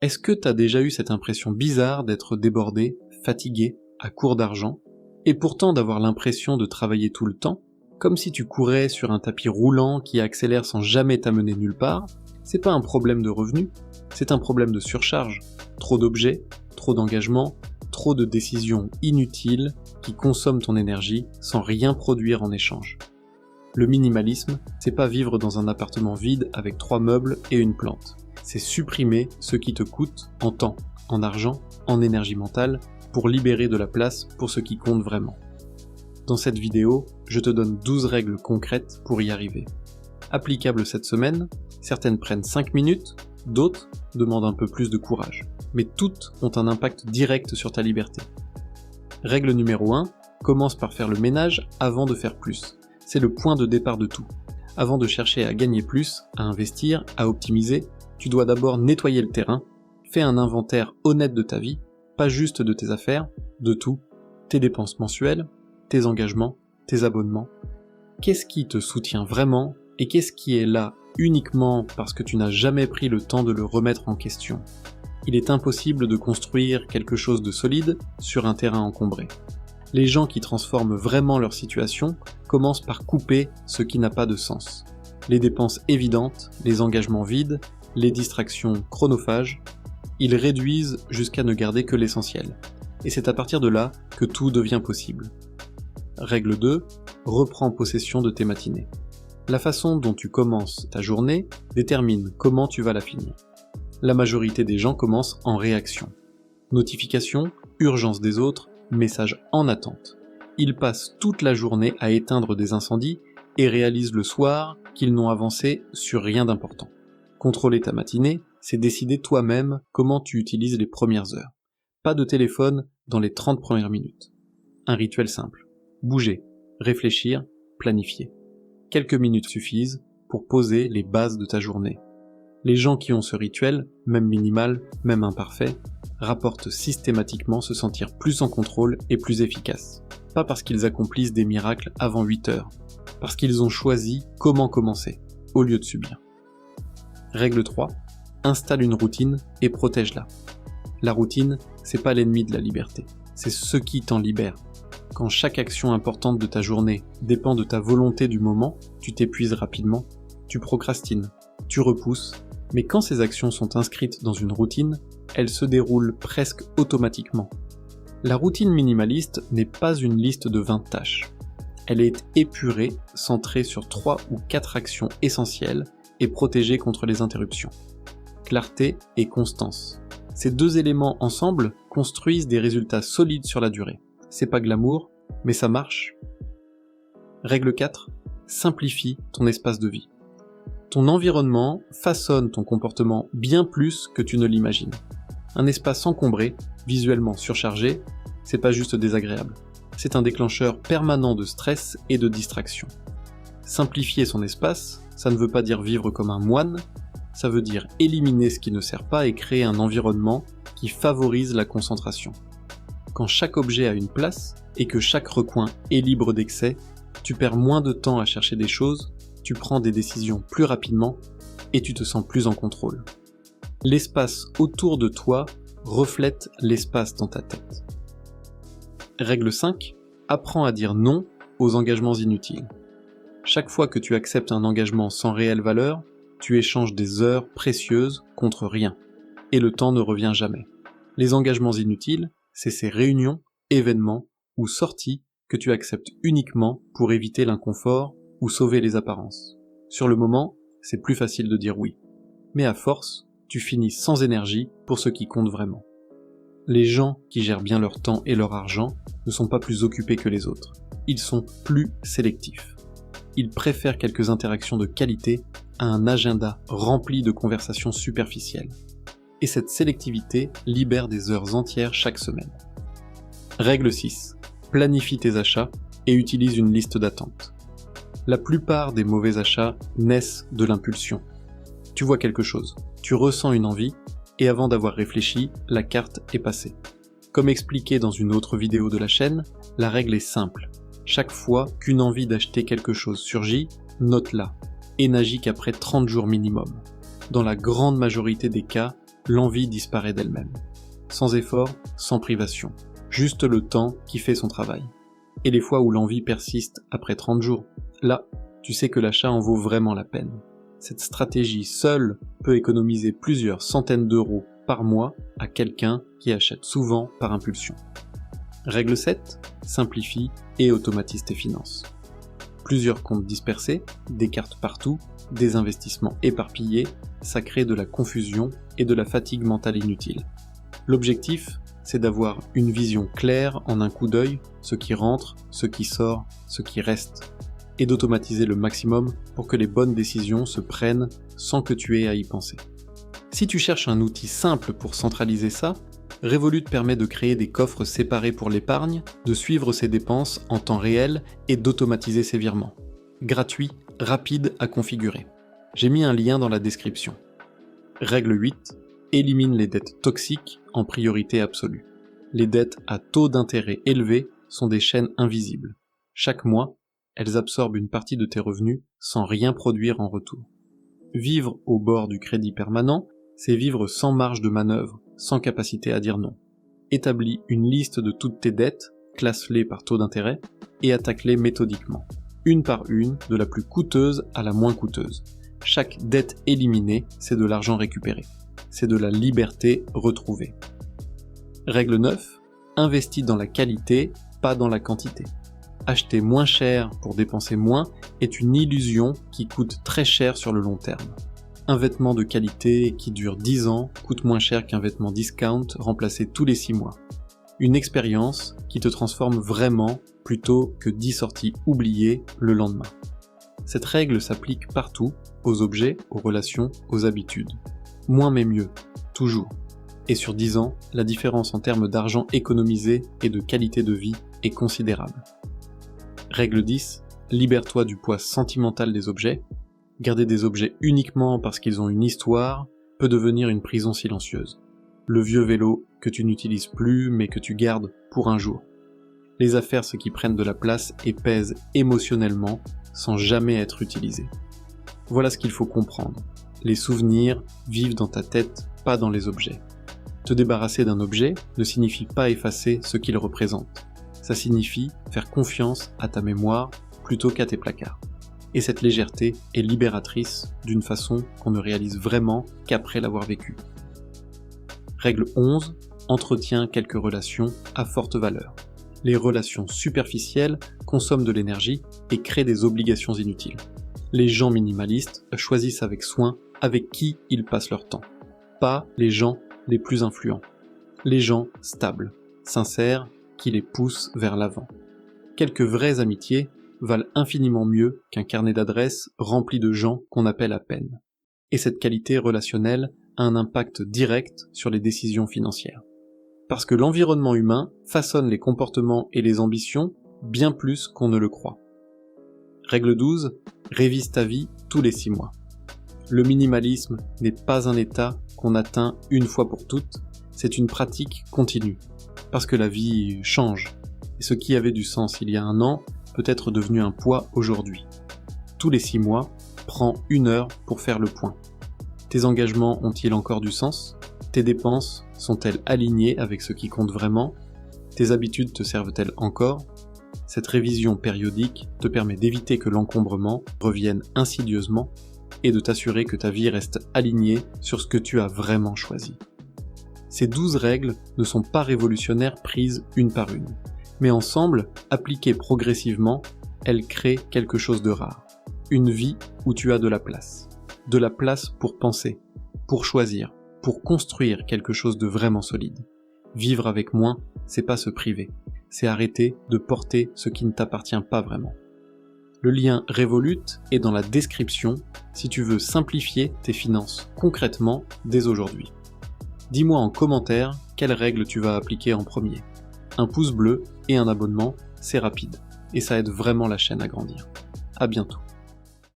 Est-ce que t'as déjà eu cette impression bizarre d'être débordé, fatigué, à court d'argent, et pourtant d'avoir l'impression de travailler tout le temps, comme si tu courais sur un tapis roulant qui accélère sans jamais t'amener nulle part? C'est pas un problème de revenus, c'est un problème de surcharge. Trop d'objets, trop d'engagement, trop de décisions inutiles qui consomment ton énergie sans rien produire en échange. Le minimalisme, c'est pas vivre dans un appartement vide avec 3 meubles et une plante. C'est supprimer ce qui te coûte en temps, en argent, en énergie mentale, pour libérer de la place pour ce qui compte vraiment. Dans cette vidéo, je te donne 12 règles concrètes pour y arriver. Applicables cette semaine, certaines prennent 5 minutes, d'autres demandent un peu plus de courage. Mais toutes ont un impact direct sur ta liberté. Règle numéro 1, commence par faire le ménage avant de faire plus. C'est le point de départ de tout. Avant de chercher à gagner plus, à investir, à optimiser, tu dois d'abord nettoyer le terrain, fais un inventaire honnête de ta vie, pas juste de tes affaires, de tout, tes dépenses mensuelles, tes engagements, tes abonnements. Qu'est-ce qui te soutient vraiment et qu'est-ce qui est là uniquement parce que tu n'as jamais pris le temps de le remettre en question? Il est impossible de construire quelque chose de solide sur un terrain encombré. Les gens qui transforment vraiment leur situation commencent par couper ce qui n'a pas de sens. Les dépenses évidentes, les engagements vides, les distractions chronophages, ils réduisent jusqu'à ne garder que l'essentiel. Et c'est à partir de là que tout devient possible. Règle 2, reprends possession de tes matinées. La façon dont tu commences ta journée détermine comment tu vas la finir. La majorité des gens commencent en réaction. Notifications, urgence des autres, messages en attente. Ils passent toute la journée à éteindre des incendies et réalisent le soir qu'ils n'ont avancé sur rien d'important. Contrôler ta matinée, c'est décider toi-même comment tu utilises les premières heures. Pas de téléphone dans les 30 premières minutes. Un rituel simple. Bouger, réfléchir, planifier. Quelques minutes suffisent pour poser les bases de ta journée. Les gens qui ont ce rituel, même minimal, même imparfait, rapportent systématiquement se sentir plus en contrôle et plus efficaces. Pas parce qu'ils accomplissent des miracles avant 8 heures, parce qu'ils ont choisi comment commencer, au lieu de subir. Règle 3. Installe une routine et protège-la. La routine, c'est pas l'ennemi de la liberté, c'est ce qui t'en libère. Quand chaque action importante de ta journée dépend de ta volonté du moment, tu t'épuises rapidement, tu procrastines, tu repousses, mais quand ces actions sont inscrites dans une routine, elles se déroulent presque automatiquement. La routine minimaliste n'est pas une liste de 20 tâches. Elle est épurée, centrée sur 3 ou 4 actions essentielles et protégée contre les interruptions. Clarté et constance. Ces deux éléments ensemble construisent des résultats solides sur la durée. C'est pas glamour, mais ça marche. Règle 4. Simplifie ton espace de vie. Ton environnement façonne ton comportement bien plus que tu ne l'imagines. Un espace encombré, visuellement surchargé, c'est pas juste désagréable. C'est un déclencheur permanent de stress et de distraction. Simplifier son espace, ça ne veut pas dire vivre comme un moine, ça veut dire éliminer ce qui ne sert pas et créer un environnement qui favorise la concentration. Quand chaque objet a une place et que chaque recoin est libre d'excès, tu perds moins de temps à chercher des choses, tu prends des décisions plus rapidement et tu te sens plus en contrôle. L'espace autour de toi reflète l'espace dans ta tête. Règle 5. Apprends à dire non aux engagements inutiles. Chaque fois que tu acceptes un engagement sans réelle valeur, tu échanges des heures précieuses contre rien. Et le temps ne revient jamais. Les engagements inutiles, c'est ces réunions, événements ou sorties que tu acceptes uniquement pour éviter l'inconfort ou sauver les apparences. Sur le moment, c'est plus facile de dire oui. Mais à force, tu finis sans énergie pour ce qui compte vraiment. Les gens qui gèrent bien leur temps et leur argent ne sont pas plus occupés que les autres. Ils sont plus sélectifs. Ils préfèrent quelques interactions de qualité à un agenda rempli de conversations superficielles. Et cette sélectivité libère des heures entières chaque semaine. Règle 6. Planifie tes achats et utilise une liste d'attente. La plupart des mauvais achats naissent de l'impulsion. Tu vois quelque chose, tu ressens une envie, et avant d'avoir réfléchi, la carte est passée. Comme expliqué dans une autre vidéo de la chaîne, la règle est simple. Chaque fois qu'une envie d'acheter quelque chose surgit, note-la, et n'agis qu'après 30 jours minimum. Dans la grande majorité des cas, l'envie disparaît d'elle-même. Sans effort, sans privation. Juste le temps qui fait son travail. Et les fois où l'envie persiste après 30 jours, là, tu sais que l'achat en vaut vraiment la peine. Cette stratégie seule peut économiser plusieurs centaines d'euros par mois à quelqu'un qui achète souvent par impulsion. Règle 7, simplifie et automatise tes finances. Plusieurs comptes dispersés, des cartes partout, des investissements éparpillés, ça crée de la confusion et de la fatigue mentale inutile. L'objectif, c'est d'avoir une vision claire en un coup d'œil, ce qui rentre, ce qui sort, ce qui reste, et d'automatiser le maximum pour que les bonnes décisions se prennent sans que tu aies à y penser. Si tu cherches un outil simple pour centraliser ça, Revolut permet de créer des coffres séparés pour l'épargne, de suivre ses dépenses en temps réel et d'automatiser ses virements. Gratuit, rapide à configurer. J'ai mis un lien dans la description. Règle 8. Élimine les dettes toxiques en priorité absolue. Les dettes à taux d'intérêt élevé sont des chaînes invisibles. Chaque mois, elles absorbent une partie de tes revenus sans rien produire en retour. Vivre au bord du crédit permanent, c'est vivre sans marge de manœuvre, sans capacité à dire non. Établis une liste de toutes tes dettes, classe-les par taux d'intérêt, et attaque-les méthodiquement, une par une, de la plus coûteuse à la moins coûteuse. Chaque dette éliminée, c'est de l'argent récupéré. C'est de la liberté retrouvée. Règle 9. Investis dans la qualité, pas dans la quantité. Acheter moins cher pour dépenser moins est une illusion qui coûte très cher sur le long terme. Un vêtement de qualité qui dure 10 ans coûte moins cher qu'un vêtement discount remplacé tous les 6 mois. Une expérience qui te transforme vraiment plutôt que 10 sorties oubliées le lendemain. Cette règle s'applique partout, aux objets, aux relations, aux habitudes. Moins mais mieux, toujours. Et sur 10 ans, la différence en termes d'argent économisé et de qualité de vie est considérable. Règle 10. Libère-toi du poids sentimental des objets. Garder des objets uniquement parce qu'ils ont une histoire peut devenir une prison silencieuse. Le vieux vélo que tu n'utilises plus mais que tu gardes pour un jour. Les affaires ce qui prennent de la place et pèsent émotionnellement sans jamais être utilisées. Voilà ce qu'il faut comprendre. Les souvenirs vivent dans ta tête, pas dans les objets. Te débarrasser d'un objet ne signifie pas effacer ce qu'il représente. Ça signifie faire confiance à ta mémoire plutôt qu'à tes placards. Et cette légèreté est libératrice d'une façon qu'on ne réalise vraiment qu'après l'avoir vécu. Règle 11. Entretiens quelques relations à forte valeur. Les relations superficielles consomment de l'énergie et créent des obligations inutiles. Les gens minimalistes choisissent avec soin avec qui ils passent leur temps. Pas les gens les plus influents. Les gens stables, sincères, qui les poussent vers l'avant. Quelques vraies amitiés valent infiniment mieux qu'un carnet d'adresses rempli de gens qu'on appelle à peine. Et cette qualité relationnelle a un impact direct sur les décisions financières. Parce que l'environnement humain façonne les comportements et les ambitions bien plus qu'on ne le croit. Règle 12. Révise ta vie tous les 6 mois. Le minimalisme n'est pas un état qu'on atteint une fois pour toutes, c'est une pratique continue. Parce que la vie change, et ce qui avait du sens il y a un an peut être devenu un poids aujourd'hui. Tous les 6 mois, prends 1 heure pour faire le point. Tes engagements ont-ils encore du sens ? Tes dépenses sont-elles alignées avec ce qui compte vraiment ? Tes habitudes te servent-elles encore ? Cette révision périodique te permet d'éviter que l'encombrement revienne insidieusement et de t'assurer que ta vie reste alignée sur ce que tu as vraiment choisi. Ces 12 règles ne sont pas révolutionnaires prises une par une, mais ensemble, appliquées progressivement, elles créent quelque chose de rare. Une vie où tu as de la place. De la place pour penser, pour choisir, pour construire quelque chose de vraiment solide. Vivre avec moins, c'est pas se priver, c'est arrêter de porter ce qui ne t'appartient pas vraiment. Le lien Revolut est dans la description si tu veux simplifier tes finances concrètement dès aujourd'hui. Dis-moi en commentaire quelles règles tu vas appliquer en premier. Un pouce bleu et un abonnement, c'est rapide, et ça aide vraiment la chaîne à grandir. À bientôt.